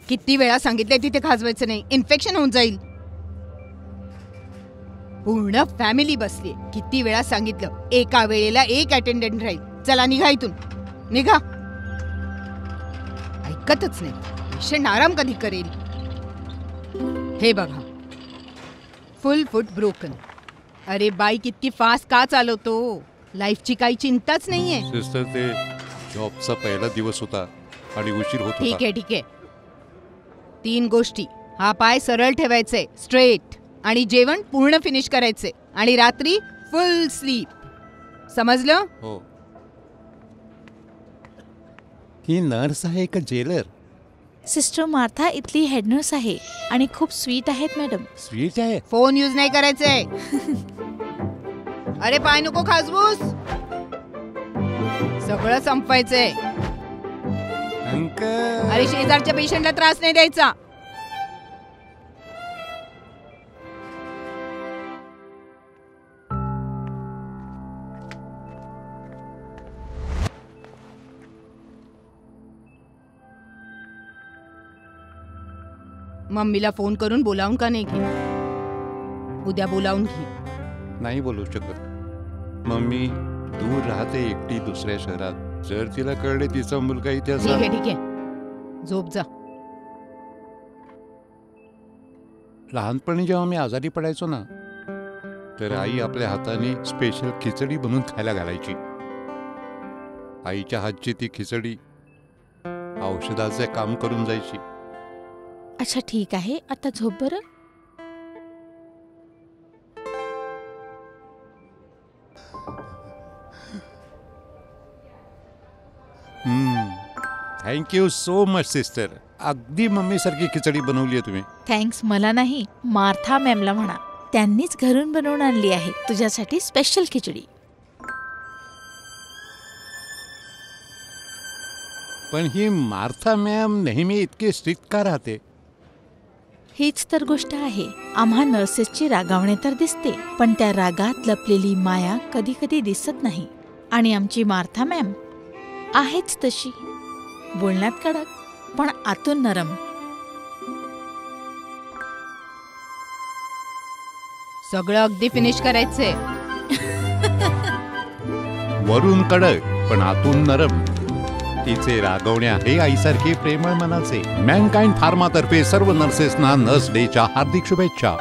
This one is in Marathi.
किती वेळा सांगितलंय तिथे खाजवायचं नाही, इन्फेक्शन होऊन जाईल. पूर्ण फॅमिली बसली. किती वेळा सांगितलं, एका वेळेला एक अटेंडंट राहील. चला निघा इथून, निघा. ऐकतच नाही. पेशंट आराम कधी करेल? हे बघा, फुल फूट ब्रोकन. अरे बाई, किती फास्ट का चालवतो? लाईफची काही चिंताच नाहीये. सिस्टर, ते जॉबचा पहिला दिवस होता आणि उशीर होत होता. ठीक आहे ठीक आहे. 3 गोष्टी. हा पाय सरळ ठेवायचे, स्ट्रेट, आणि जेवण पूर्ण फिनिश करायचे, आणि रात्री फुल स्लीप. समजलं? हो. ही नर्स आहे का जेलर? सिस्टर मार्था इथली हेड नर्स आहे आणि खूप स्वीट आहेत मॅडम. स्वीट आहे? फोन यूज नाही करायचे. अरे पाय नको खाजवूस. सगळं संपवायचंय. अंकल. अरे शेजारच्या पेशंटला त्रास नाही द्यायचा. मम्मीला फोन करून बोलावून का नाही घे? उद्या बोलावून घे. नाही बोलू शकत. मम्मी दूर राहते एकटी दुसऱ्या शहरात. जर तिला कळले तिचा मुलगा इथे ठीक आहे ठीक आहे, झोप जा. लहानपणी जेव्हा मी आजारी पडायचो ना, तर आई आपल्या हाताने स्पेशल खिचडी बनवून खायला घालायची. आईच्या हातची ती खिचडी औषधाचे काम करून जायची. अच्छा ठीक आहे, आता झोप बरं. Thank you so much sister. अगदी मम्मी सारखी खिचडी बनवली आहे तुम्ही. थँक्स मला नाही, मार्था मॅमला म्हणा. त्यांनीच घरून बनवून आणली आहे तुझ्यासाठी स्पेशल खिचडी. पण ही मार्था मॅम नेहमी इतकी स्ट्रिक्ट का राहते? हीच तर गोष्ट आहे. आम्हा नर्सेसची रागावणे तर दिसते, पण त्या रागात लपलेली माया कधी कधी दिसत नाही. आणि आमची मार्था मॅम आहेच तशी. बोलण्यात कडक, पण आतून नरम. सगळं अगदी फिनिश करायचंय. वरून कडक पण आतून नरम. तिचे रागवणे आहे आईसारखे प्रेमळ मनाचे. मॅनकाइंड फार्मातर्फे सर्व नर्सेसना नर्स डेच्या हार्दिक शुभेच्छा.